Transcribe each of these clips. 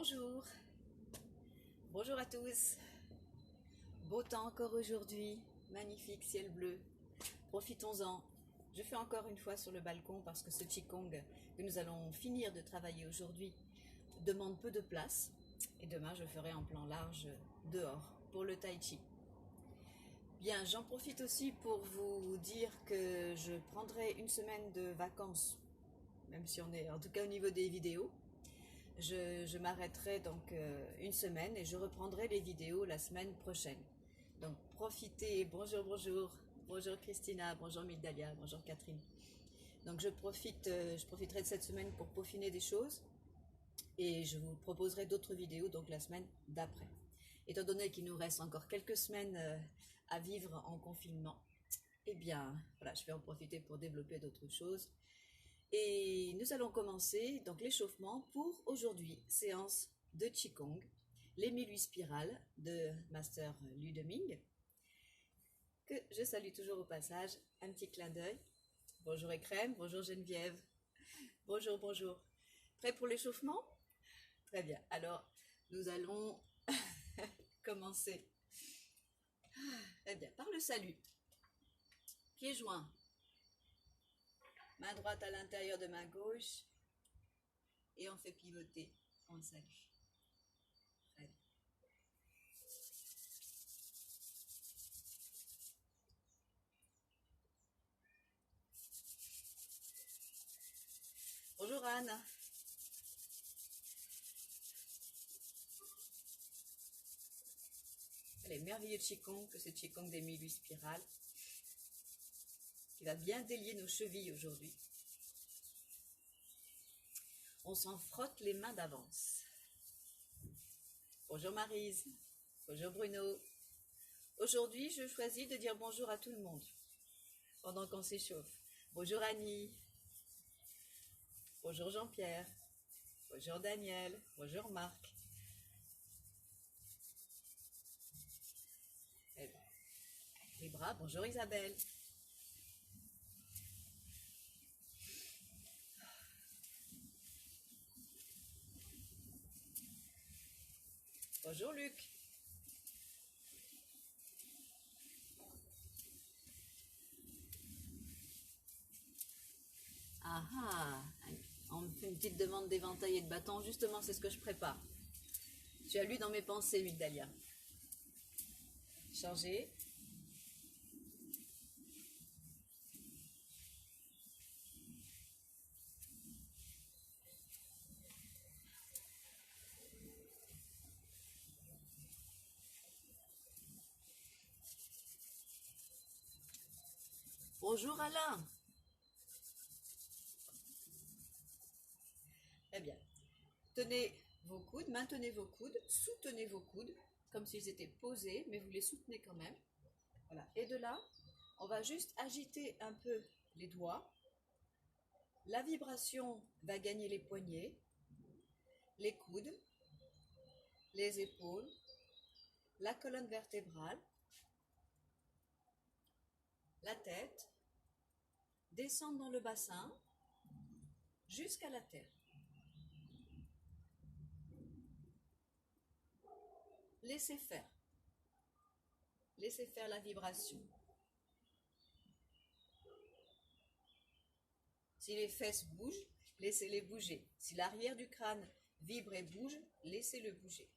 Bonjour, bonjour à tous. Beau temps encore aujourd'hui, magnifique ciel bleu. Profitons-en. Je fais encore une fois sur le balcon parce que ce Qigong que nous allons finir de travailler aujourd'hui demande peu de place. Et demain, je ferai en plan large dehors pour le Tai Chi. Bien, j'en profite aussi pour vous dire que je prendrai une semaine de vacances, même si on est en tout cas au niveau des vidéos. Je m'arrêterai donc une semaine et je reprendrai les vidéos la semaine prochaine. Donc profitez, bonjour Christina, bonjour Migdalia, bonjour Catherine. Donc je profiterai de cette semaine pour peaufiner des choses et je vous proposerai d'autres vidéos donc la semaine d'après. Étant donné qu'il nous reste encore quelques semaines à vivre en confinement, eh bien voilà, je vais en profiter pour développer d'autres choses. Et nous allons commencer donc l'échauffement pour aujourd'hui, séance de Qigong, les 1008 spirales de Master Lu Deming, que je salue toujours au passage, un petit clin d'œil. Bonjour Ekrem, bonjour Geneviève, bonjour. Prêt pour l'échauffement? Très bien, alors nous allons commencer. Très bien, par le salut. Pieds joints. Main droite à l'intérieur de main gauche et on fait pivoter, on salue. Très bien. Bonjour Anne. Elle est merveilleux Qigong que ce Qigong des 1008 spirales qui va bien délier nos chevilles aujourd'hui. On s'en frotte les mains d'avance. Bonjour Maryse, bonjour Bruno. Aujourd'hui, je choisis de dire bonjour à tout le monde pendant qu'on s'échauffe. Bonjour Annie, bonjour Jean-Pierre, bonjour Daniel, bonjour Marc. Les bras, bonjour Isabelle. Bonjour Luc. Ah ah, on me fait une petite demande d'éventail et de bâton, justement c'est ce que je prépare. Tu as lu dans mes pensées, Migdalia. Chargé. Bonjour Alain. Très bien. Tenez vos coudes, maintenez vos coudes, soutenez vos coudes, comme s'ils étaient posés, mais vous les soutenez quand même. Voilà. Et de là, on va juste agiter un peu les doigts. La vibration va gagner les poignets, les coudes, les épaules, la colonne vertébrale, la tête, descendre dans le bassin jusqu'à la terre. Laissez faire la vibration. Si les fesses bougent, laissez-les bouger. Si l'arrière du crâne vibre et bouge, laissez-le bouger.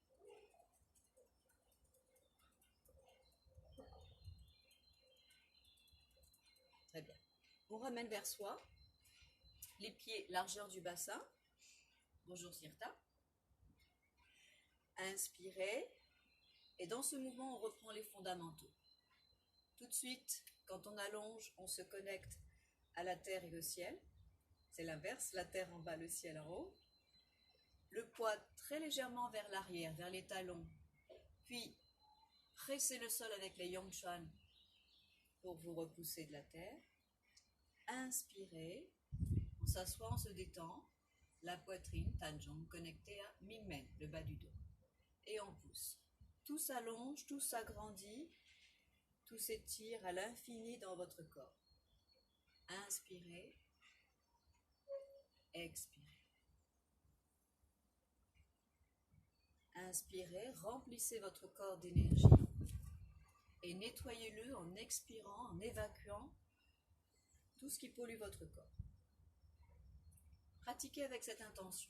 Très bien. On ramène vers soi, les pieds largeur du bassin. Bonjour Sirta. Inspirez. Et dans ce mouvement, on reprend les fondamentaux. Tout de suite, quand on allonge, on se connecte à la terre et au ciel. C'est l'inverse, la terre en bas, le ciel en haut. Le poids très légèrement vers l'arrière, vers les talons. Puis, pressez le sol avec les Yongchuan pour vous repousser de la terre. Inspirez, on s'assoit, on se détend. La poitrine, Tanjong, connectée à Mingmen, le bas du dos. Et on pousse. Tout s'allonge, tout s'agrandit, tout s'étire à l'infini dans votre corps. Inspirez, expirez. Inspirez, remplissez votre corps d'énergie et nettoyez-le en expirant, en évacuant tout ce qui pollue votre corps. Pratiquez avec cette intention.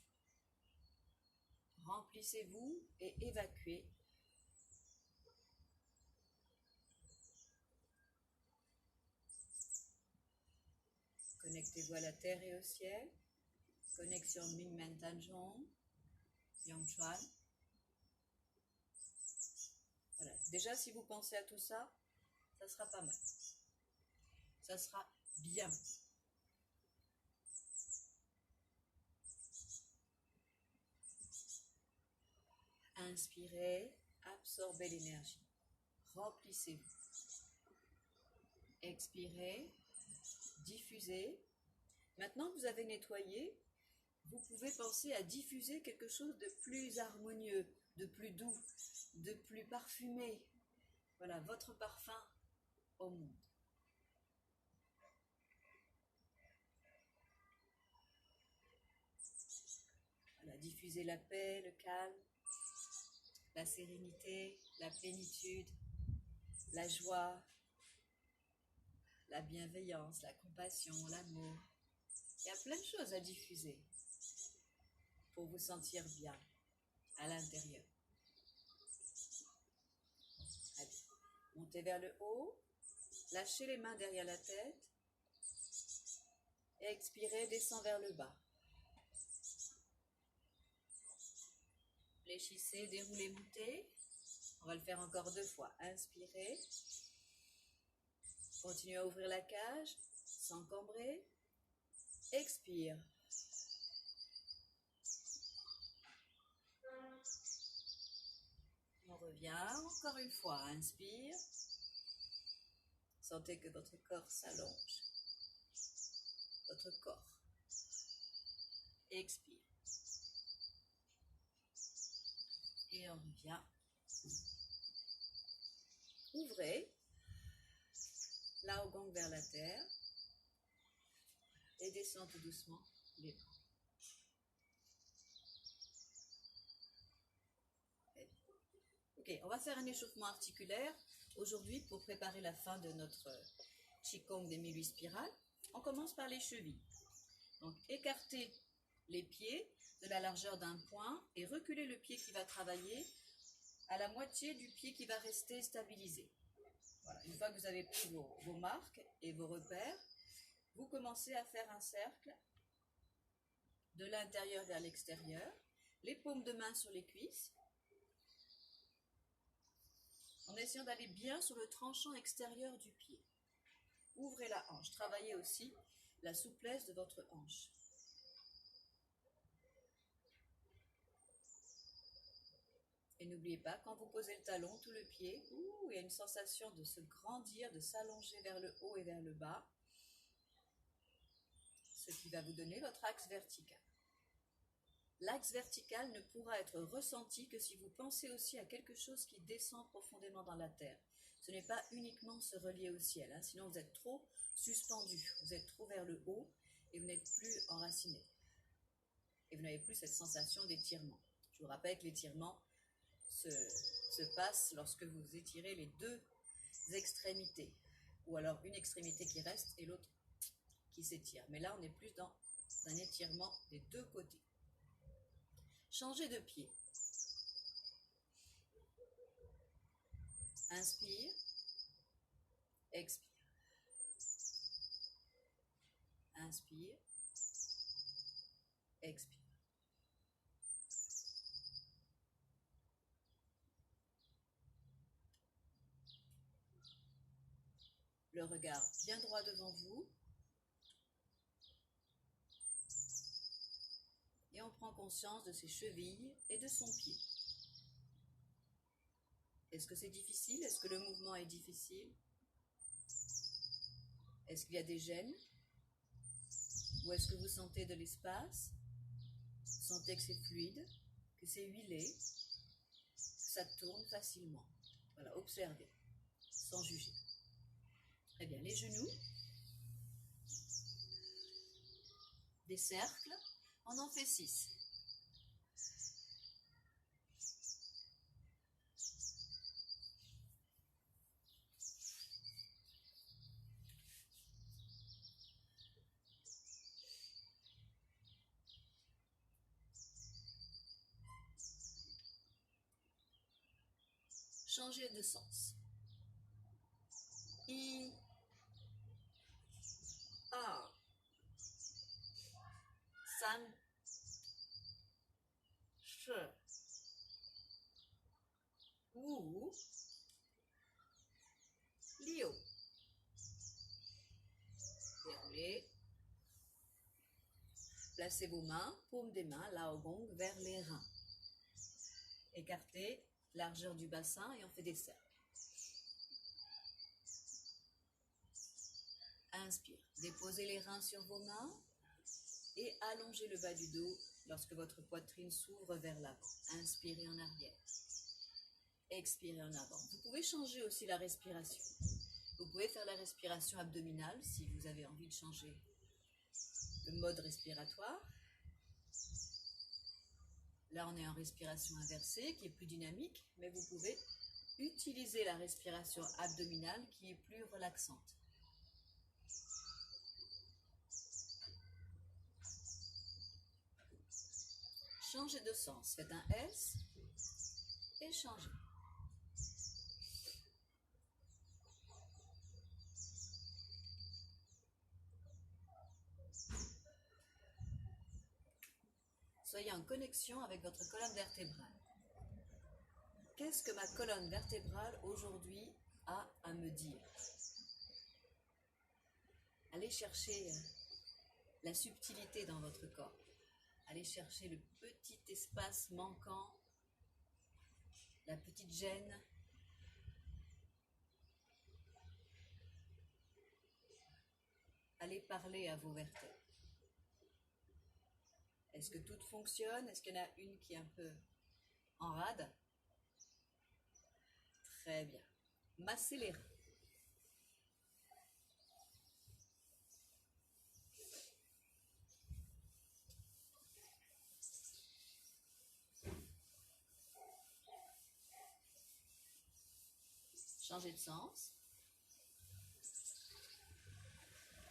Remplissez-vous et évacuez. Connectez-vous à la terre et au ciel. Connexion Mingmen Tanjong, Yangchuan. Voilà. Déjà, si vous pensez à tout ça, ça sera pas mal. Ça sera bien. Inspirez, absorbez l'énergie. Remplissez-vous. Expirez, diffusez. Maintenant que vous avez nettoyé, vous pouvez penser à diffuser quelque chose de plus harmonieux, de plus doux, de plus parfumé. Voilà, votre parfum au monde. Voilà, diffusez la paix, le calme, la sérénité, la plénitude, la joie, la bienveillance, la compassion, l'amour. Il y a plein de choses à diffuser pour vous sentir bien à l'intérieur. Allez, montez vers le haut, lâchez les mains derrière la tête et expirez, descend vers le bas. Fléchissez, déroulez, montez. On va le faire encore 2 fois. Inspirez. Continuez à ouvrir la cage sans cambrer. Expire. On revient encore une fois. Inspire. Sentez que votre corps s'allonge. Votre corps. Expire. Et on revient. Ouvrez. Lao Gong vers la terre. Et descendez tout doucement les bras. Ok, on va faire un échauffement articulaire aujourd'hui pour préparer la fin de notre Qigong des 1008 spirales. On commence par les chevilles. Donc écartez les pieds de la largeur d'un point et reculez le pied qui va travailler à la moitié du pied qui va rester stabilisé. Voilà. Une fois que vous avez pris vos marques et vos repères, vous commencez à faire un cercle de l'intérieur vers l'extérieur, les paumes de main sur les cuisses, en essayant d'aller bien sur le tranchant extérieur du pied. Ouvrez la hanche, travaillez aussi la souplesse de votre hanche. Et n'oubliez pas, quand vous posez le talon, tout le pied, il y a une sensation de se grandir, de s'allonger vers le haut et vers le bas, ce qui va vous donner votre axe vertical. L'axe vertical ne pourra être ressenti que si vous pensez aussi à quelque chose qui descend profondément dans la terre. Ce n'est pas uniquement se relier au ciel, hein, sinon vous êtes trop suspendu, vous êtes trop vers le haut et vous n'êtes plus enraciné. Et vous n'avez plus cette sensation d'étirement. Je vous rappelle que l'étirement se passe lorsque vous étirez les 2 extrémités, ou alors une extrémité qui reste et l'autre qui s'étire. Mais là, on est plus dans un étirement des 2 côtés. Changez de pied. Inspire, expire. Inspire, expire. Le regard bien droit devant vous. Et on prend conscience de ses chevilles et de son pied. Est-ce que c'est difficile? Est-ce que le mouvement est difficile? Est-ce qu'il y a des gênes? Ou est-ce que vous sentez de l'espace? Sentez que c'est fluide, que c'est huilé, que ça tourne facilement. Voilà, observez, sans juger. Très bien, les genoux, des cercles, on en fait 6. Changez de sens. I, A, san, shi, wu, liu. Déroulez. Placez vos mains, paume des mains, lao gong, vers les reins. Écartez largeur du bassin et on fait des cercles. Inspire. Déposez les reins sur vos mains et allongez le bas du dos lorsque votre poitrine s'ouvre vers l'avant. Inspirez en arrière. Expirez en avant. Vous pouvez changer aussi la respiration. Vous pouvez faire la respiration abdominale si vous avez envie de changer le mode respiratoire. Là, on est en respiration inversée qui est plus dynamique, mais vous pouvez utiliser la respiration abdominale qui est plus relaxante. Changez de sens. Faites un S et changez. Soyez en connexion avec votre colonne vertébrale. Qu'est-ce que ma colonne vertébrale aujourd'hui a à me dire? Allez chercher la subtilité dans votre corps. Allez chercher le petit espace manquant, la petite gêne. Allez parler à vos vertèbres. Est-ce que toutes fonctionnent? Est-ce qu'il y en a une qui est un peu en rade? Très bien. Massez les reins. Changez de sens.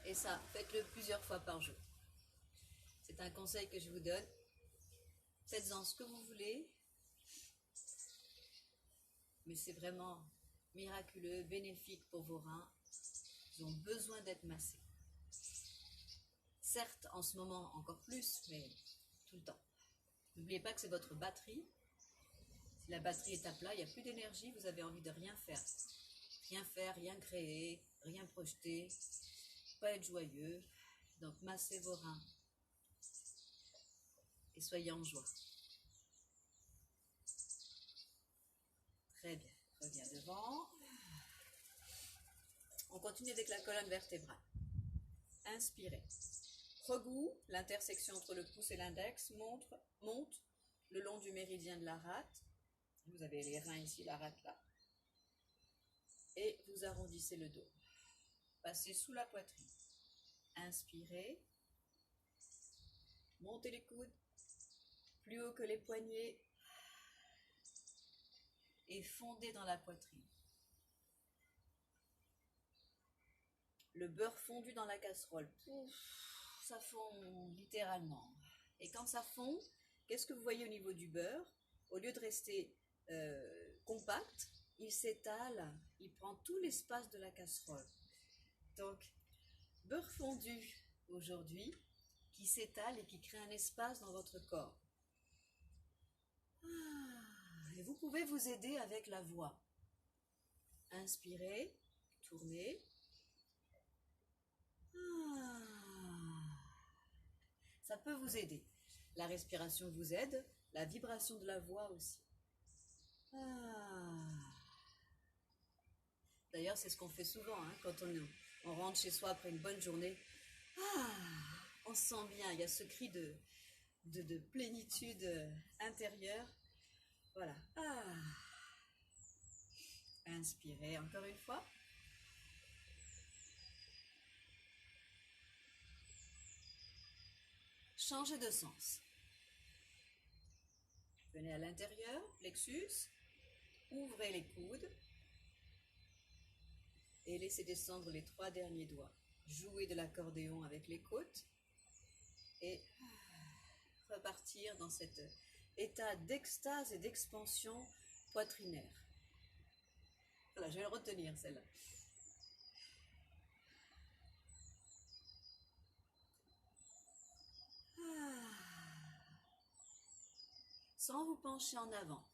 Et ça, faites-le plusieurs fois par jour. C'est un conseil que je vous donne. Faites-en ce que vous voulez. Mais c'est vraiment miraculeux, bénéfique pour vos reins. Ils ont besoin d'être massés. Certes, en ce moment, encore plus, mais tout le temps. N'oubliez pas que c'est votre batterie. Si la batterie est à plat, il n'y a plus d'énergie, vous avez envie de rien faire. Rien faire, rien créer, rien projeter, pas être joyeux. Donc, massez vos reins et soyez en joie. Très bien. Reviens devant. On continue avec la colonne vertébrale. Inspirez. Regou, l'intersection entre le pouce et l'index, monte le long du méridien de la rate. Vous avez les reins ici, la rate là. Et vous arrondissez le dos. Passez sous la poitrine. Inspirez. Montez les coudes. Plus haut que les poignets. Et fondez dans la poitrine. Le beurre fondu dans la casserole. Pouf, ça fond littéralement. Et quand ça fond, qu'est-ce que vous voyez au niveau du beurre? Au lieu de rester compact, il s'étale, il prend tout l'espace de la casserole. Donc, beurre fondu aujourd'hui, qui s'étale et qui crée un espace dans votre corps. Et vous pouvez vous aider avec la voix. Inspirez, tournez. Ça peut vous aider. La respiration vous aide, la vibration de la voix aussi. D'ailleurs, c'est ce qu'on fait souvent hein, quand on rentre chez soi après une bonne journée. On se sent bien, il y a ce cri de plénitude intérieure. Voilà. Inspirez encore une fois. Changez de sens. Venez à l'intérieur, plexus, ouvrez les coudes et laissez descendre les 3 derniers doigts. Jouez de l'accordéon avec les côtes et repartir dans cet état d'extase et d'expansion poitrinaire. Voilà, je vais le retenir celle-là. Sans vous pencher en avant,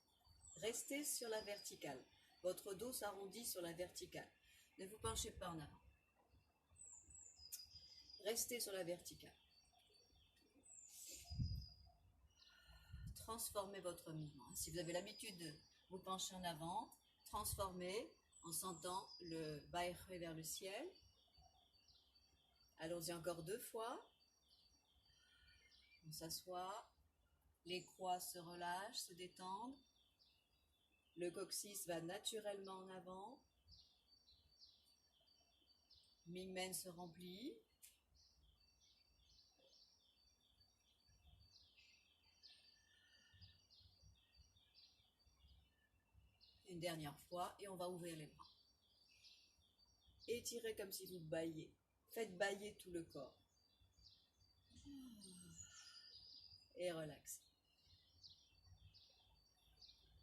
restez sur la verticale. Votre dos s'arrondit sur la verticale. Ne vous penchez pas en avant. Restez sur la verticale. Transformez votre mouvement. Si vous avez l'habitude de vous pencher en avant, transformez en sentant le Bauch vers le ciel. Allons-y encore 2 fois. On s'assoit. Les croix se relâchent, se détendent. Le coccyx va naturellement en avant. Mingmen se remplit. Une dernière fois et on va ouvrir les bras. Étirez comme si vous bâilliez. Faites bâiller tout le corps. Et relaxez.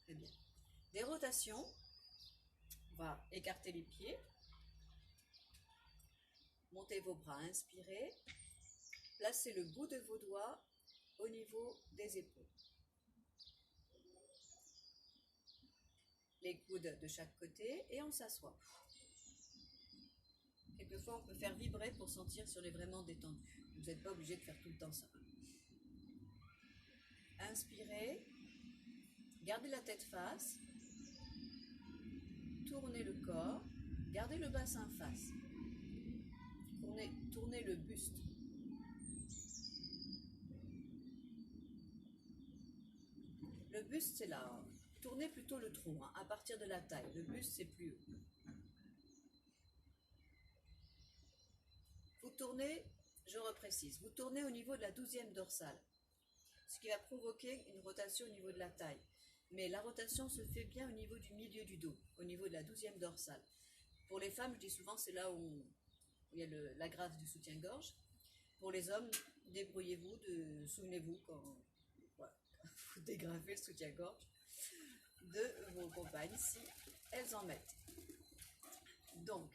Très bien. Des rotations. On va écarter les pieds. Montez vos bras, inspirez. Placez le bout de vos doigts au niveau des épaules. Les coudes de chaque côté et on s'assoit. Quelquefois, on peut faire vibrer pour sentir si on est vraiment détendu. Vous n'êtes pas obligé de faire tout le temps ça. Inspirez. Gardez la tête face. Tournez le corps. Gardez le bassin face. Tournez le buste. Le buste, c'est là. Tournez plutôt le tronc, à partir de la taille. Le buste, c'est plus haut. Vous tournez, je reprécise, vous tournez au niveau de la 12e dorsale, ce qui va provoquer une rotation au niveau de la taille. Mais la rotation se fait bien au niveau du milieu du dos, au niveau de la 12e dorsale. Pour les femmes, je dis souvent, c'est là où il y a la grave du soutien-gorge. Pour les hommes, débrouillez-vous, souvenez-vous quand vous dégravez le soutien-gorge de vos compagnes si elles en mettent. Donc,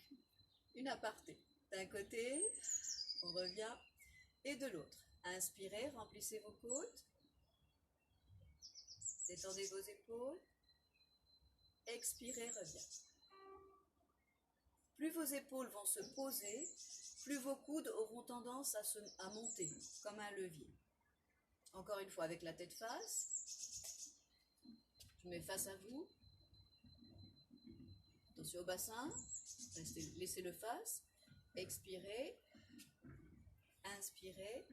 une aparté. D'un côté, on revient, et de l'autre. Inspirez, remplissez vos côtes. Détendez vos épaules. Expirez, revient. Plus vos épaules vont se poser, plus vos coudes auront tendance à monter, comme un levier. Encore une fois, avec la tête face. Je mets face à vous. Attention au bassin. Laissez-le face. Expirez. Inspirez.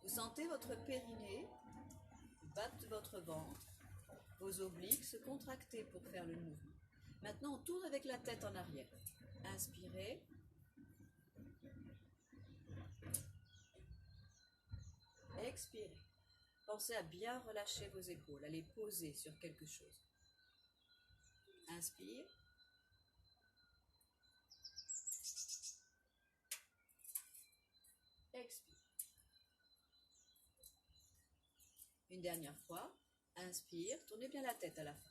Vous sentez votre périnée battre votre ventre, vos obliques se contracter pour faire le mouvement. Maintenant, on tourne avec la tête en arrière. Inspirez. Expirez. Pensez à bien relâcher vos épaules, à les poser sur quelque chose. Inspire. Expire. Une dernière fois. Inspire. Tournez bien la tête à la fin.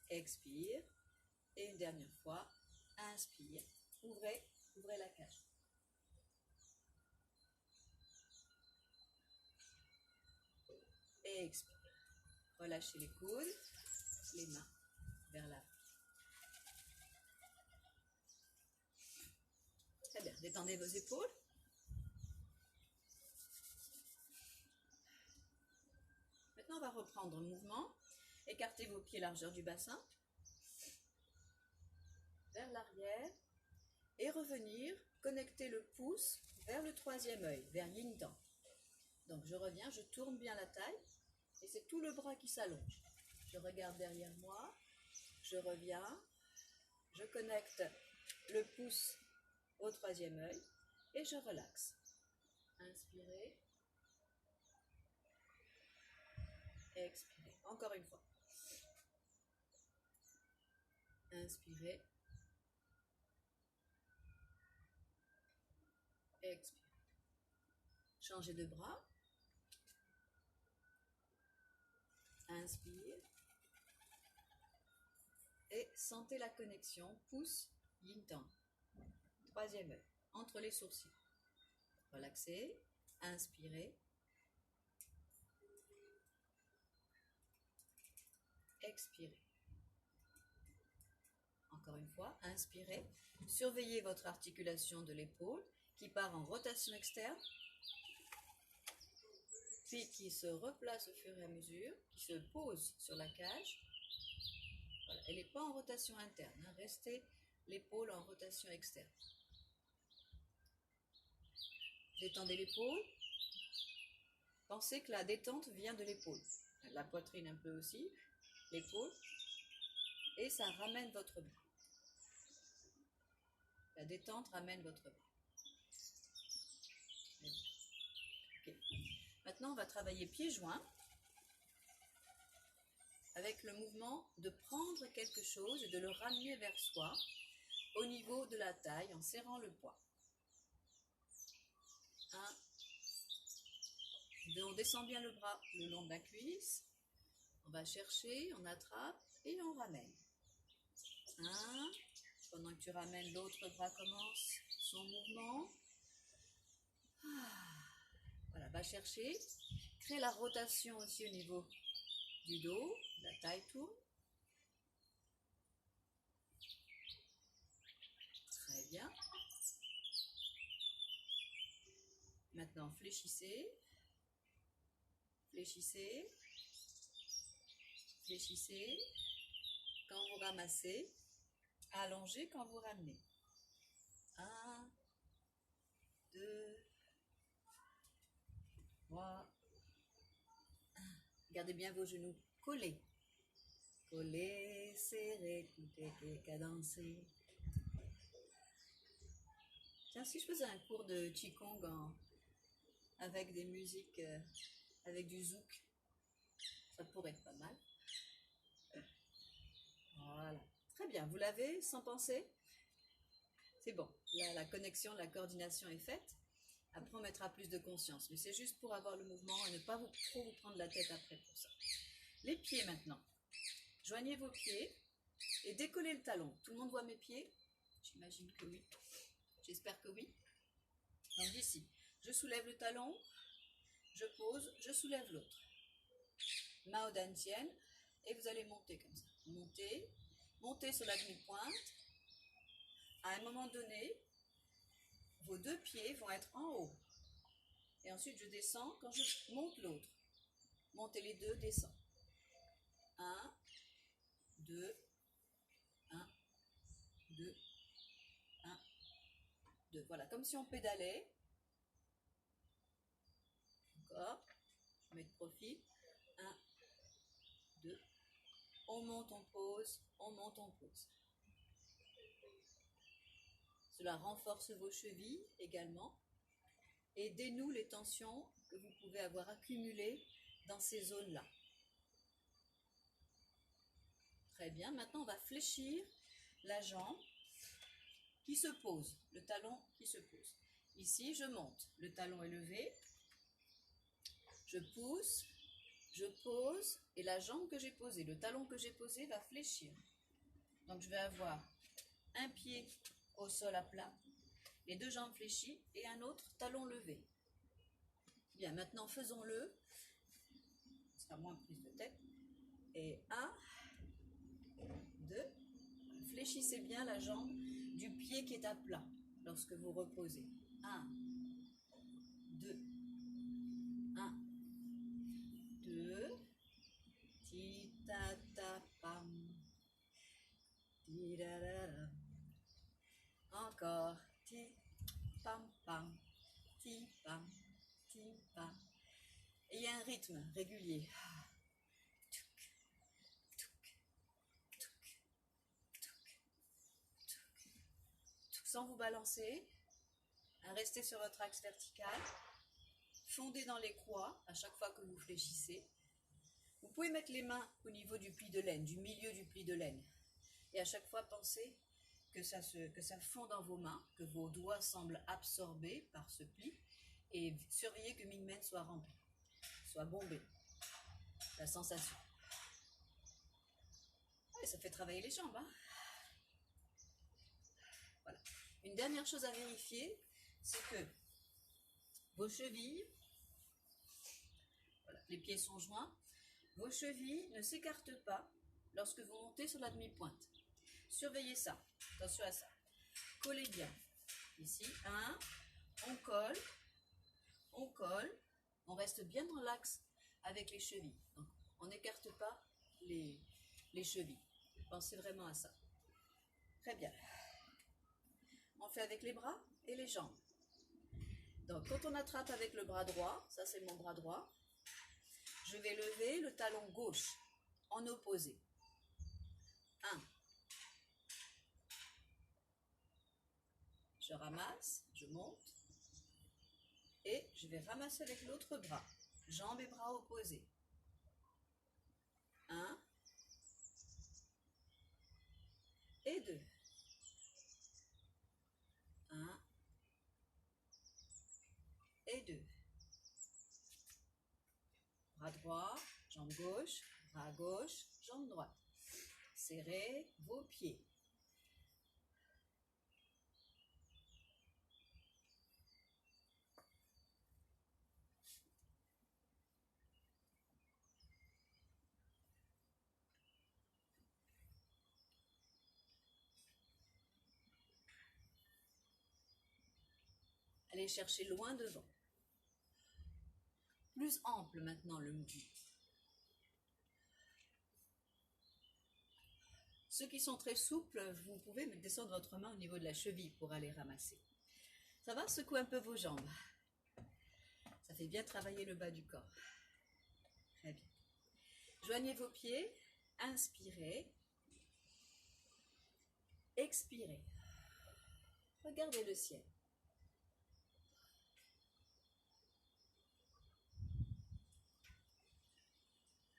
Expire. Et une dernière fois. Inspire. Ouvrez la cage. Et expire. Relâchez les coudes, les mains vers l'avant. Très bien. Détendez vos épaules. Maintenant, on va reprendre le mouvement. Écartez vos pieds largeur du bassin. Vers l'arrière. Et revenir, connecter le pouce vers le 3e œil, vers Yin Dan. Donc je reviens, je tourne bien la taille. Et c'est tout le bras qui s'allonge. Je regarde derrière moi. Je reviens. Je connecte le pouce au 3e œil. Et je relaxe. Inspirez. Expirez. Encore une fois. Inspirez. Expirez. Changez de bras. Inspire. Et sentez la connexion, pouce, yin tang. Troisième œil, entre les sourcils. Relaxez, inspirez. Expirez. Encore une fois, inspirez. Surveillez votre articulation de l'épaule qui part en rotation externe, puis qui se replace au fur et à mesure, qui se pose sur la cage. Voilà. Elle n'est pas en rotation interne, hein. Restez l'épaule en rotation externe. Détendez l'épaule. Pensez que la détente vient de l'épaule. La poitrine un peu aussi, l'épaule. Et ça ramène votre bras. La détente ramène votre bras. Okay. Maintenant, on va travailler pieds joints avec le mouvement de prendre quelque chose et de le ramener vers soi au niveau de la taille en serrant le poids. 1, 2, on descend bien le bras le long de la cuisse. On va chercher, on attrape et on ramène. 1, pendant que tu ramènes, l'autre bras commence son mouvement. Voilà, va chercher. Crée la rotation aussi au niveau du dos, la taille tourne. Très bien. Maintenant, fléchissez. Fléchissez. Fléchissez. Quand vous ramassez, allongez quand vous ramenez. 1, 2, 3. Gardez bien vos genoux collés. Collés, serrés, coutés, cadencés. Tiens, si je faisais un cours de Qigong avec des musiques, avec du zouk, ça pourrait être pas mal. Voilà. Très bien, vous l'avez sans penser? C'est bon, là, la connexion, la coordination est faite. Après, on mettra plus de conscience. Mais c'est juste pour avoir le mouvement et ne pas trop vous prendre la tête après pour ça. Les pieds maintenant. Joignez vos pieds et décollez le talon. Tout le monde voit mes pieds? J'imagine que oui. J'espère que oui. Donc d'ici, je soulève le talon, je pose, je soulève l'autre. Main au dantian et vous allez monter comme ça. Montez, montez sur la demi-pointe. À un moment donné, vos deux pieds vont être en haut. Et ensuite, je descends quand je monte l'autre. Montez les deux, descends. 1, 2, 1, 2, 1, 2. Voilà, comme si on pédalait. Encore. Je mets de profil. 1, 2. On monte, on pose. On monte, on pose. Cela renforce vos chevilles également et dénoue les tensions que vous pouvez avoir accumulées dans ces zones-là. Très bien, maintenant on va fléchir la jambe qui se pose, le talon qui se pose. Ici, je monte, le talon est levé, je pousse, je pose et la jambe que j'ai posée, le talon que j'ai posé va fléchir. Donc je vais avoir un pied au sol à plat, les deux jambes fléchies et un autre talon levé. Bien, maintenant faisons-le. Ce sera moins prise de tête. Et 1, 2. Fléchissez bien la jambe du pied qui est à plat lorsque vous reposez. 1, 2, 1, 2. Ti ta ta pam. Ti da da da. Encore. Ti pam pam. Ti pam. Ti pam. Et il y a un rythme régulier. Sans vous balancer, restez sur votre axe vertical, fondez dans les croix à chaque fois que vous fléchissez. Vous pouvez mettre les mains au niveau du pli de laine, du milieu du pli de laine. Et à chaque fois, pensez que ça fond dans vos mains, que vos doigts semblent absorbés par ce pli. Et surveillez que Mingmen soit rempli, soit bombé. La sensation. Et ça fait travailler les jambes. Hein. Voilà. Une dernière chose à vérifier, c'est que vos chevilles, voilà, les pieds sont joints, vos chevilles ne s'écartent pas lorsque vous montez sur la demi-pointe. Surveillez ça, attention à ça. Collez bien. Ici, 1, on colle, on reste bien dans l'axe avec les chevilles. Donc, on n'écarte pas les chevilles. Pensez vraiment à ça. Très bien. On fait avec les bras et les jambes. Donc, quand on attrape avec le bras droit, ça c'est mon bras droit, je vais lever le talon gauche en opposé. 1. Je ramasse, je monte et je vais ramasser avec l'autre bras. Jambes et bras opposés. 1 et 2. 1 et 2. Bras droit, jambe gauche, bras gauche, jambe droite. Serrez vos pieds. Allez chercher loin devant. Plus ample maintenant le mouvement. Ceux qui sont très souples, vous pouvez descendre votre main au niveau de la cheville pour aller ramasser. Ça va? Secouez un peu vos jambes. Ça fait bien travailler le bas du corps. Très bien. Joignez vos pieds. Inspirez. Expirez. Regardez le ciel.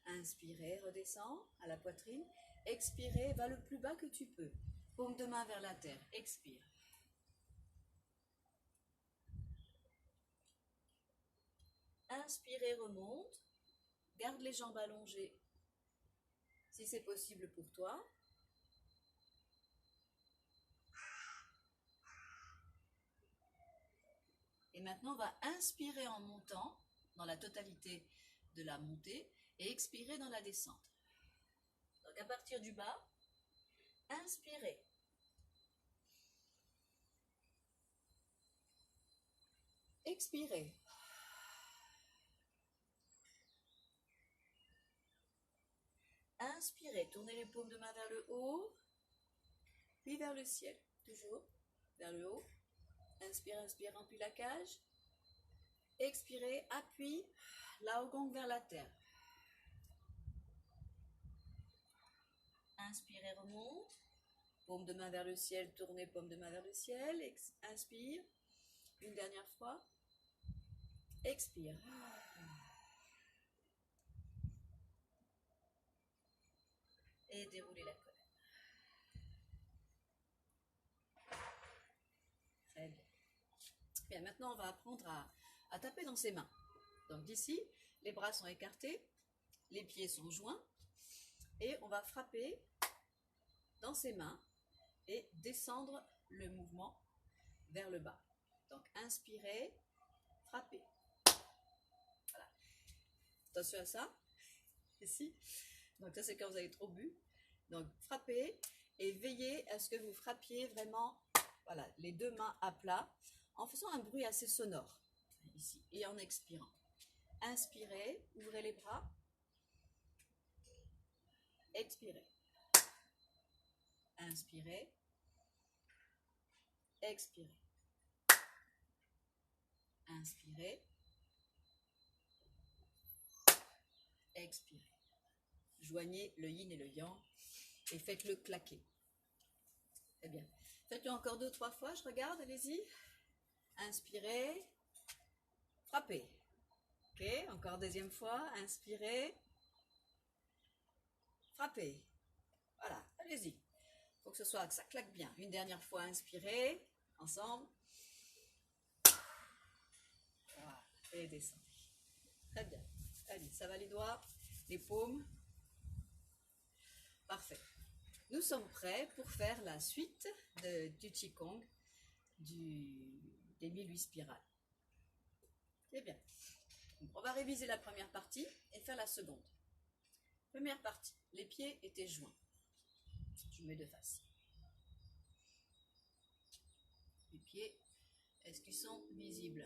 Inspirez, redescends à la poitrine. Expirez, va le plus bas que tu peux. Paume de main vers la terre. Expire. Inspirez, remonte. Garde les jambes allongées si c'est possible pour toi. Et maintenant, on va inspirer en montant dans la totalité de la montée et expirer dans la descente. Donc à partir du bas, inspirez. Expirez. Inspirez, tournez les paumes de main vers le haut, puis vers le ciel, toujours vers le haut. Inspire, inspire, remplis la cage. Expirez, appuie, Laogang vers la terre. Inspirez, remonte. Paume de main vers le ciel, tournez paume de main vers le ciel. Inspire. Une dernière fois. Expire. Et déroulez la colonne. Très bien. Bien, maintenant on va apprendre à taper dans ses mains. Donc d'ici, les bras sont écartés, les pieds sont joints et on va frapper dans ses mains et descendre le mouvement vers le bas. Donc inspirez, frappez. Voilà. Attention à ça. Ici. Donc ça c'est quand vous avez trop bu. Donc frappez et veillez à ce que vous frappiez vraiment, voilà, les deux mains à plat en faisant un bruit assez sonore ici et en expirant. Inspirez, ouvrez les bras. Expirez. Inspirez. Expirez. Inspirez. Expirez. Joignez le yin et le yang et faites-le claquer. Très bien. Faites-le encore 2-3 fois, je regarde, allez-y. Inspirez. Frappez. Ok, encore deuxième fois. Inspirez. Frappez. Voilà, allez-y. Il faut que ça claque bien. Une dernière fois, inspirez. Ensemble. Voilà, et descendez. Très bien. Allez, ça va les doigts, les paumes. Parfait. Nous sommes prêts pour faire la suite du Qigong des 1008 spirales. C'est bien. On va réviser la première partie et faire la seconde. Première partie, les pieds étaient joints. Je mets de face. Les pieds, est-ce qu'ils sont visibles?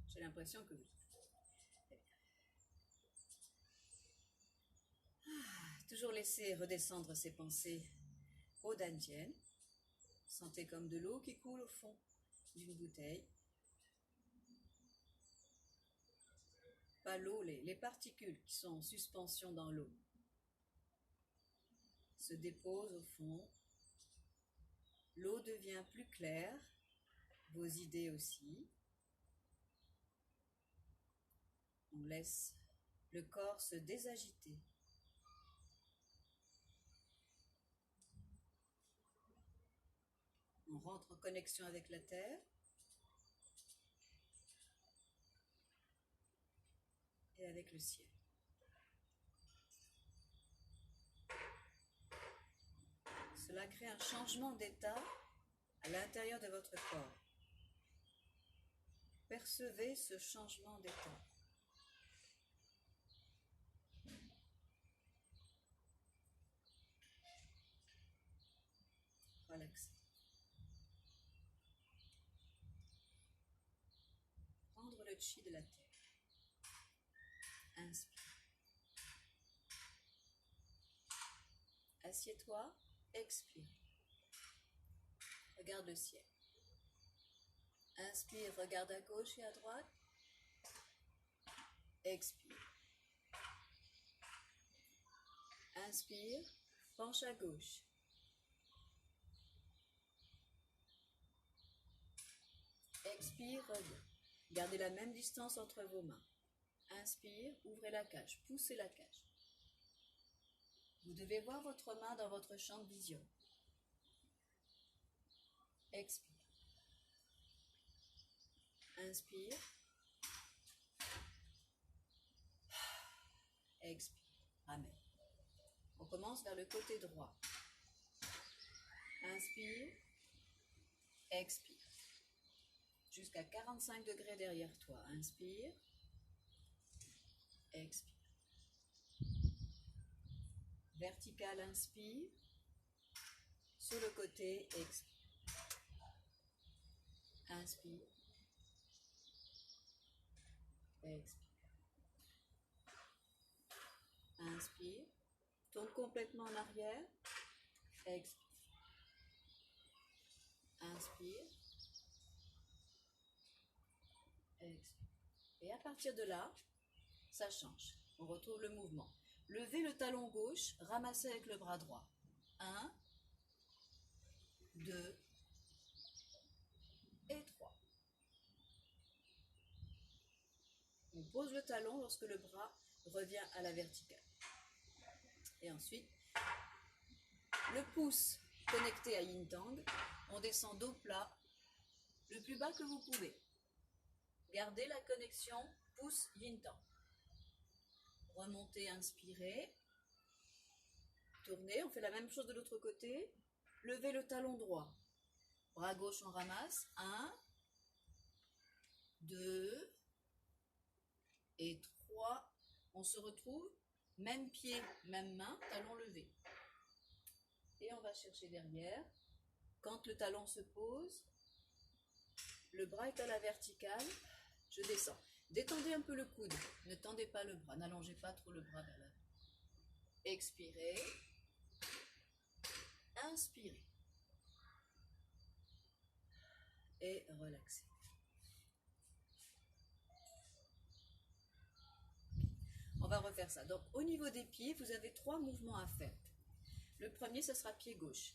J'ai l'impression que oui. Toujours laisser redescendre ses pensées au dantian. Sentez comme de l'eau qui coule au fond d'une bouteille. Pas l'eau, les particules qui sont en suspension dans l'eau se déposent au fond. L'eau devient plus claire, vos idées aussi. On laisse le corps se désagiter. On rentre en connexion avec la terre. Et avec le ciel. Cela crée un changement d'état à l'intérieur de votre corps. Percevez ce changement d'état. Relaxez. Prendre le chi de la terre. Inspire. Assieds-toi, expire. Regarde le ciel. Inspire, regarde à gauche et à droite. Expire. Inspire, penche à gauche. Expire, reviens. Gardez la même distance entre vos mains. Inspire, ouvrez la cage, poussez la cage. Vous devez voir votre main dans votre champ de vision. Expire. Inspire. Expire. Amen. On commence vers le côté droit. Inspire. Expire. Jusqu'à 45 degrés derrière toi. Inspire. Expire. Vertical, inspire. Sur le côté, expire. Inspire. Expire. Inspire. Tourne complètement en arrière. Expire. Inspire. Expire. Et à partir de là, ça change. On retrouve le mouvement. Levez le talon gauche, ramassez avec le bras droit. 1, 2 et 3. On pose le talon lorsque le bras revient à la verticale. Et ensuite, le pouce connecté à Yin Tang, on descend dos plat, le plus bas que vous pouvez. Gardez la connexion pouce Yin Tang. Remontez, inspirez. Tournez, on fait la même chose de l'autre côté. Levez le talon droit. Bras gauche, on ramasse. 1, 2 et 3. On se retrouve. Même pied, même main, talon levé. Et on va chercher derrière. Quand le talon se pose, le bras est à la verticale. Je descends. Détendez un peu le coude. Ne tendez pas le bras. N'allongez pas trop le bras vers l'avant. Expirez. Inspirez. Et relaxez. On va refaire ça. Donc, au niveau des pieds, vous avez 3 mouvements à faire. Le premier, ce sera pied gauche.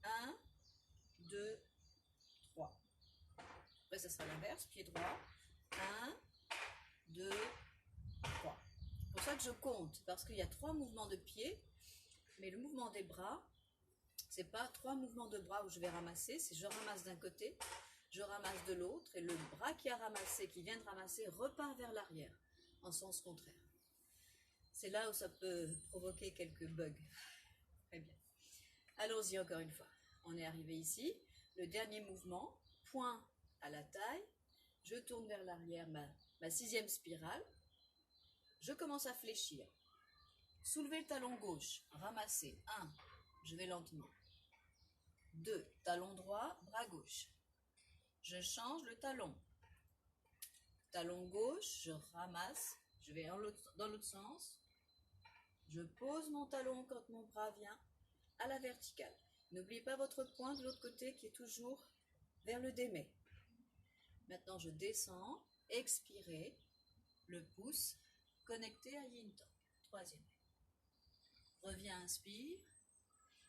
1, 2, 3. Après, ce sera l'inverse, pied droit. 1, 2, 3. C'est pour ça que je compte, parce qu'il y a 3 mouvements de pied, mais le mouvement des bras, c'est pas 3 mouvements de bras où je vais ramasser, c'est je ramasse d'un côté, je ramasse de l'autre, et le bras qui a ramassé, qui vient de ramasser, repart vers l'arrière, en sens contraire. C'est là où ça peut provoquer quelques bugs. Très bien. Allons-y encore une fois. On est arrivé ici. Le dernier mouvement, point à la taille. Je tourne vers l'arrière ma sixième spirale. Je commence à fléchir. Soulevez le talon gauche. Ramassez. 1. Je vais lentement. 2. Talon droit, bras gauche. Je change le talon. Talon gauche, je ramasse. Je vais dans l'autre sens. Je pose mon talon quand mon bras vient à la verticale. N'oubliez pas votre poing de l'autre côté qui est toujours vers le démé. Maintenant, je descends, expirez, le pouce connecté à Yin Tang. Troisième. Reviens, inspire.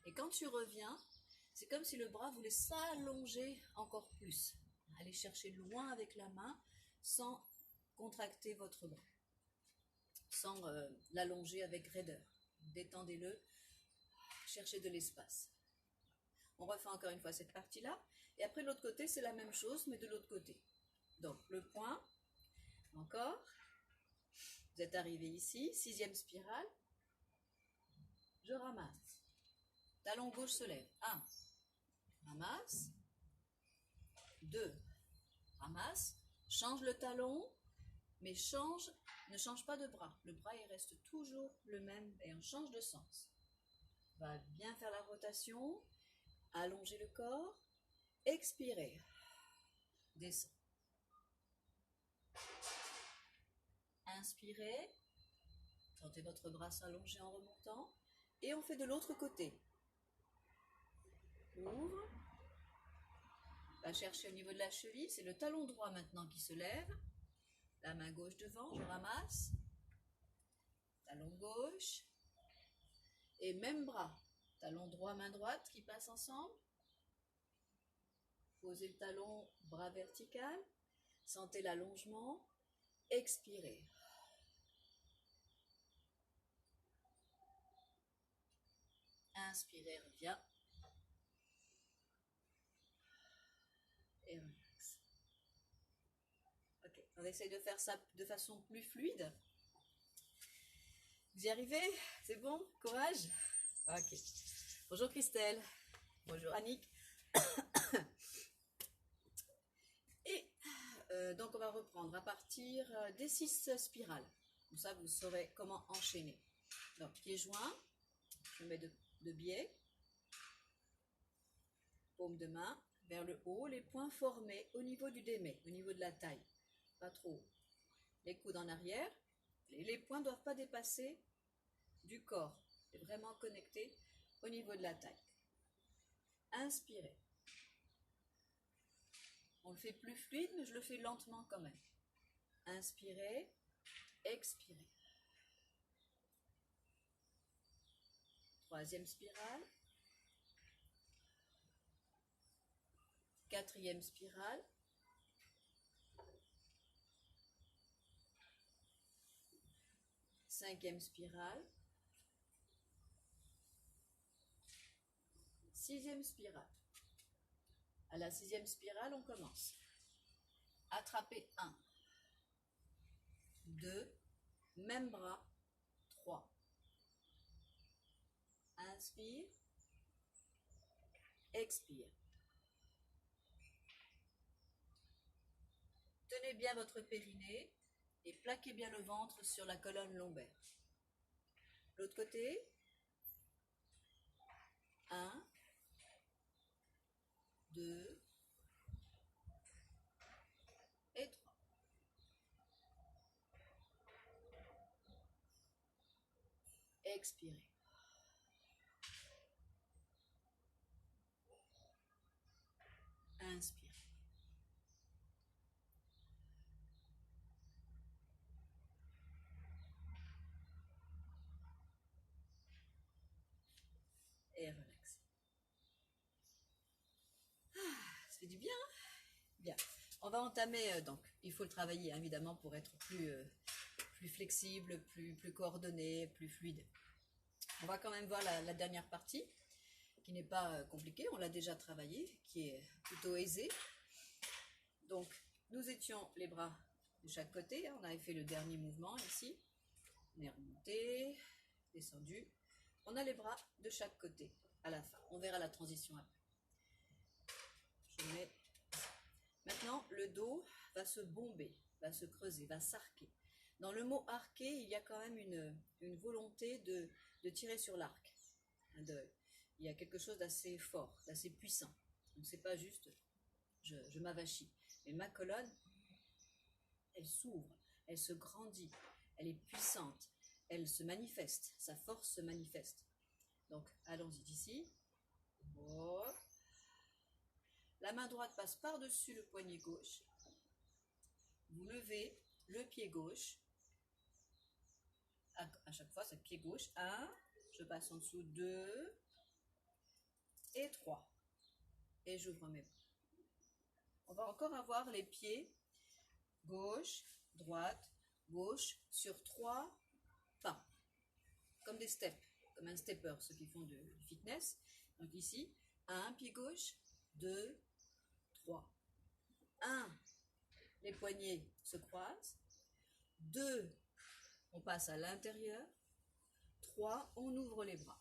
Et quand tu reviens, c'est comme si le bras voulait s'allonger encore plus. Allez chercher loin avec la main sans contracter votre bras, sans l'allonger avec raideur. Détendez-le, cherchez de l'espace. On refait encore une fois cette partie-là. Et après, de l'autre côté, c'est la même chose, mais de l'autre côté. Donc, le point, encore. Vous êtes arrivé ici, sixième spirale. Je ramasse. Talon gauche se lève. 1. Ramasse. 2. Ramasse. Change le talon, mais ne change pas de bras. Le bras, il reste toujours le même et on change de sens. On va bien faire la rotation. Allongez le corps. Expirez. Descend. Inspirez. Sentez votre bras s'allonger en remontant. Et on fait de l'autre côté. Ouvre. Va chercher au niveau de la cheville. C'est le talon droit maintenant qui se lève. La main gauche devant. Je ramasse. Talon gauche. Et même bras. Talon droit, main droite qui passent ensemble. Posez le talon, bras vertical. Sentez l'allongement. Expirez. Inspirez, reviens. Et relax. Ok, on essaye de faire ça de façon plus fluide. Vous y arrivez? C'est bon? Courage? Ok. Bonjour Christelle. Bonjour Annick. Et donc on va reprendre à partir des 6 spirales. Comme ça vous saurez comment enchaîner. Donc pieds joints. Je mets de biais. Paume de main vers le haut. Les poings formés au niveau du démé, au niveau de la taille. Pas trop haut. Les coudes en arrière. Les poings ne doivent pas dépasser du corps. C'est vraiment connecté au niveau de la taille. Inspirez. On le fait plus fluide, mais je le fais lentement quand même. Inspirez, expirez. Troisième spirale. Quatrième spirale. Cinquième spirale. Sixième spirale. À la sixième spirale, on commence. Attrapez 1, 2, même bras, 3. Inspire, expire. Tenez bien votre périnée et plaquez bien le ventre sur la colonne lombaire. L'autre côté. 1, 2 et 3. Expirez. Inspirez. Et relaxez. Ça fait du bien, hein? Bien. On va entamer, donc, il faut le travailler, hein, évidemment, pour être plus flexible, plus coordonné, plus fluide. On va quand même voir la dernière partie, qui n'est pas compliquée, on l'a déjà travaillé, qui est plutôt aisée. Donc, nous étions les bras de chaque côté, hein, on avait fait le dernier mouvement ici. On est remonté, descendu. On a les bras de chaque côté. à la fin. On verra la transition après. Je mets... Maintenant, le dos va se bomber, va se creuser, va s'arquer. Dans le mot arquer, il y a quand même une volonté de tirer sur l'arc. Il y a quelque chose d'assez fort, d'assez puissant. Donc c'est pas juste je m'avachis. Mais ma colonne, elle s'ouvre, elle se grandit, elle est puissante, elle se manifeste, sa force se manifeste. Donc allons-y d'ici. Oh. La main droite passe par-dessus le poignet gauche. Vous levez le pied gauche. À chaque fois, c'est pied gauche. 1, je passe en dessous, 2 et 3. Et j'ouvre mes bras. On va encore avoir les pieds gauche, droite, gauche sur 3 pas. Comme des steps, comme un stepper, ceux qui font du fitness. Donc ici, 1, pied gauche, 2, 3. 1, les poignets se croisent. 2, on passe à l'intérieur. 3, on ouvre les bras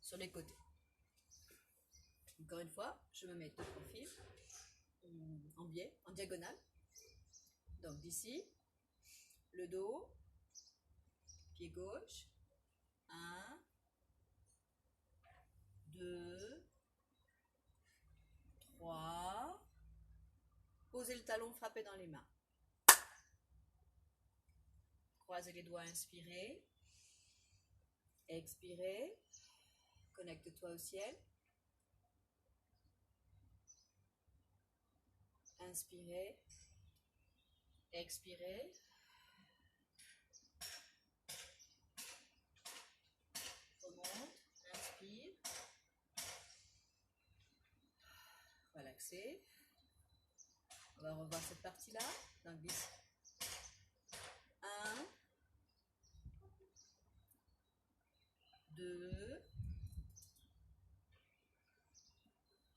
sur les côtés. Encore une fois, je me mets de profil, en biais, en diagonale. Donc d'ici, le dos, pied gauche, 1, 2, 3, posez le talon, frappez dans les mains. Croisez les doigts, inspirez, expirez, connecte-toi au ciel. Inspirez, expirez. Remonte, inspire. Relaxez. On va revoir cette partie-là. Donc, 1, 2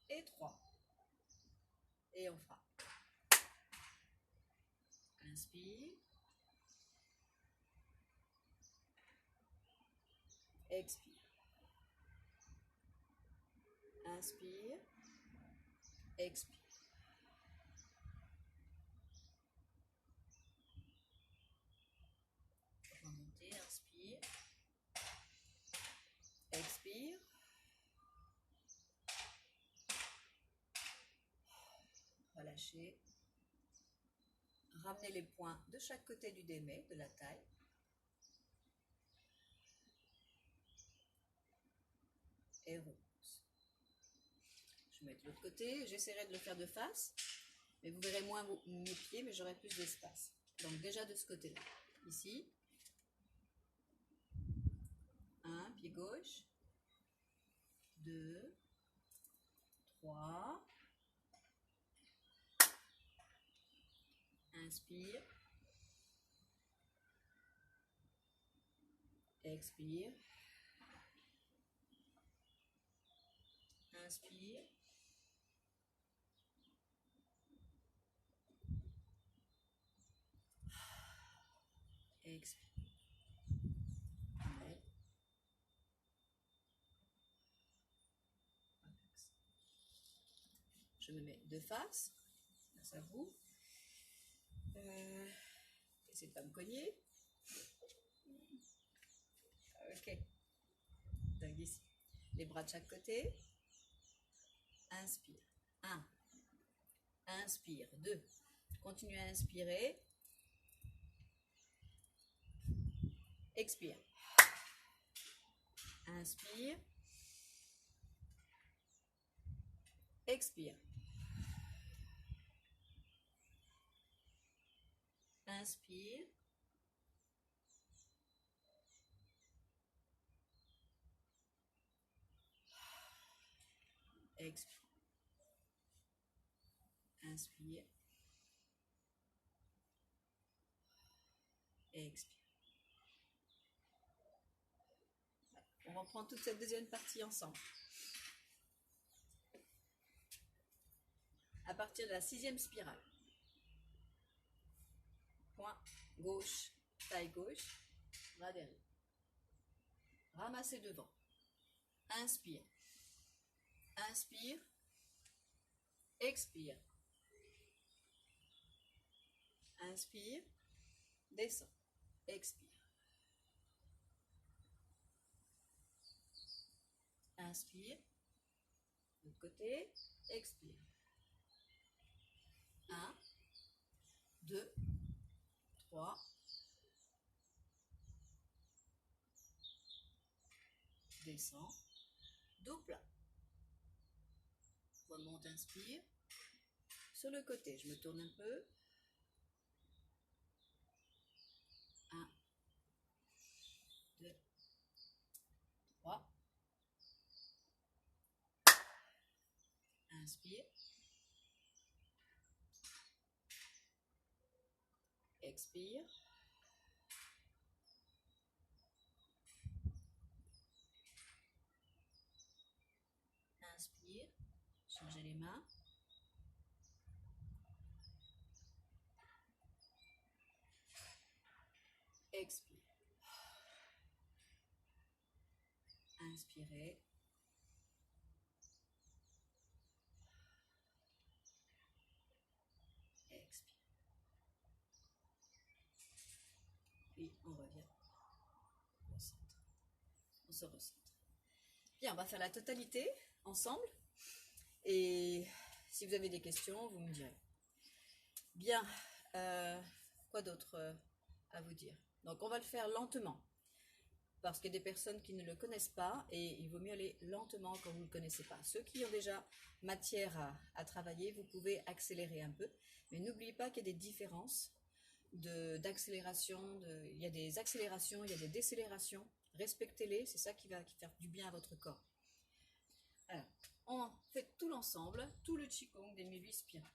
et 3. Et on fera. Inspire. Expire. Inspire. Expire. Remontez, inspire. Expire. Relâchez. Ramenez les poings de chaque côté du démé, de la taille. Et repousse. Je mets de l'autre côté. J'essaierai de le faire de face. Mais vous verrez moins mes pieds, mais j'aurai plus d'espace. Donc déjà de ce côté-là. Ici. 1, pied gauche. 2, 3. Inspire. Expire. Inspire. Expire. Je me mets de face. Face à vous. Essayez de pas me cogner. Ok. Donc ici. Les bras de chaque côté. Inspire. 1. Inspire. 2. Continuez à inspirer. Expire. Inspire. Expire. Inspire. Expire. Inspire. Expire. On reprend toute cette deuxième partie ensemble. À partir de la 6e spirale. Point gauche, taille gauche, bras derrière. Ramassez devant. Inspire. Inspire. Expire. Inspire. Descends. Expire. Inspire. De l'autre côté. Expire. 1, 2, 3. Descends. Dos plat. Remonte, inspire. Sur le côté, je me tourne un peu. 1, 2, 3. Inspire. Expire. Inspire. Changez les mains. Expire. Inspirez. Expire. Puis on revient au centre. On se recentre. Bien, on va faire la totalité ensemble. Et si vous avez des questions, vous me direz. Bien, quoi d'autre à vous dire? Donc on va le faire lentement. Parce qu'il y a des personnes qui ne le connaissent pas et il vaut mieux aller lentement quand vous ne le connaissez pas. Ceux qui ont déjà matière à travailler, vous pouvez accélérer un peu. Mais n'oubliez pas qu'il y a des différences d'accélération. Il y a des accélérations, il y a des décélérations. Respectez-les, c'est ça qui va faire du bien à votre corps. Alors, on fait tout l'ensemble, tout le Qigong des 1008 spirales.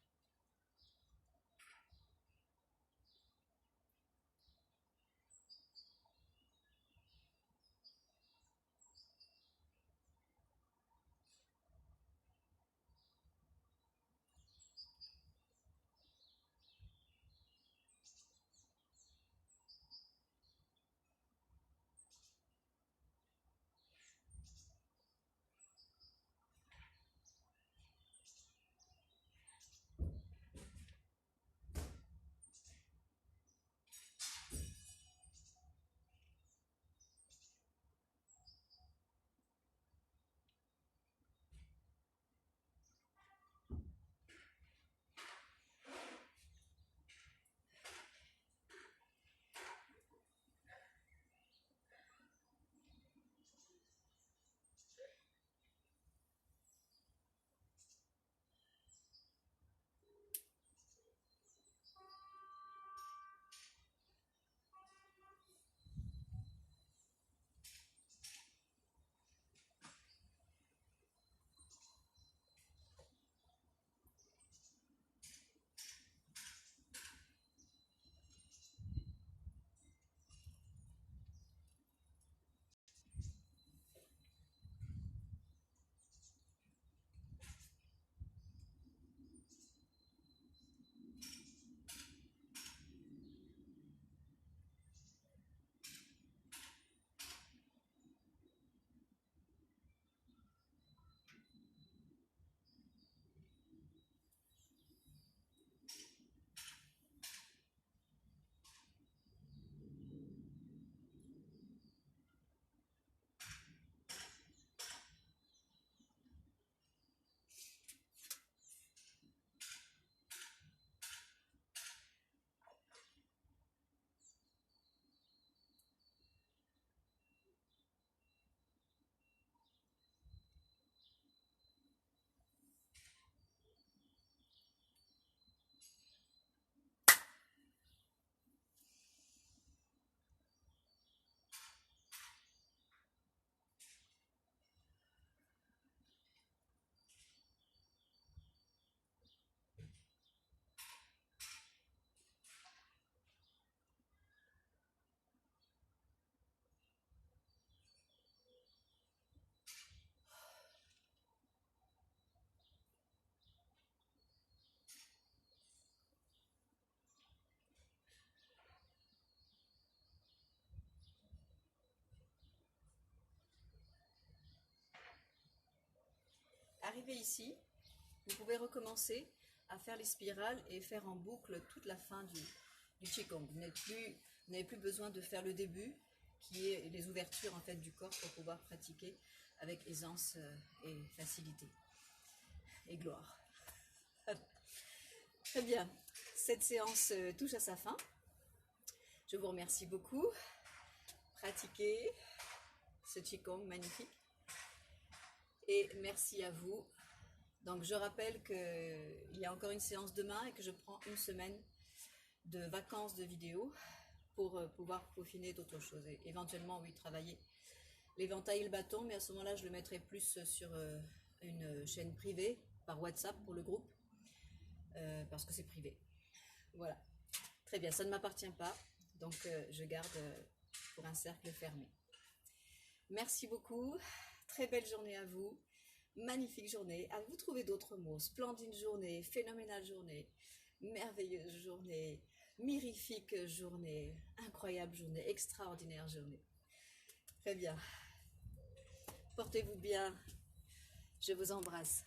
arrivé ici, vous pouvez recommencer à faire les spirales et faire en boucle toute la fin du Qigong. Vous n'avez plus besoin de faire le début, qui est les ouvertures en fait du corps pour pouvoir pratiquer avec aisance et facilité et gloire. Très bien, cette séance touche à sa fin. Je vous remercie beaucoup. Pratiquez ce Qigong magnifique. Et merci à vous. Donc je rappelle qu'il y a encore une séance demain et que je prends une semaine de vacances de vidéo pour pouvoir peaufiner d'autres choses. Et éventuellement, oui, travailler l'éventail et le bâton, mais à ce moment-là, je le mettrai plus sur une chaîne privée, par WhatsApp pour le groupe, parce que c'est privé. Voilà. Très bien, ça ne m'appartient pas, donc je garde pour un cercle fermé. Merci beaucoup, très belle journée à vous, magnifique journée. À vous trouver d'autres mots, splendide journée, phénoménale journée, merveilleuse journée, mirifique journée, incroyable journée, extraordinaire journée. Très bien. Portez-vous bien. Je vous embrasse.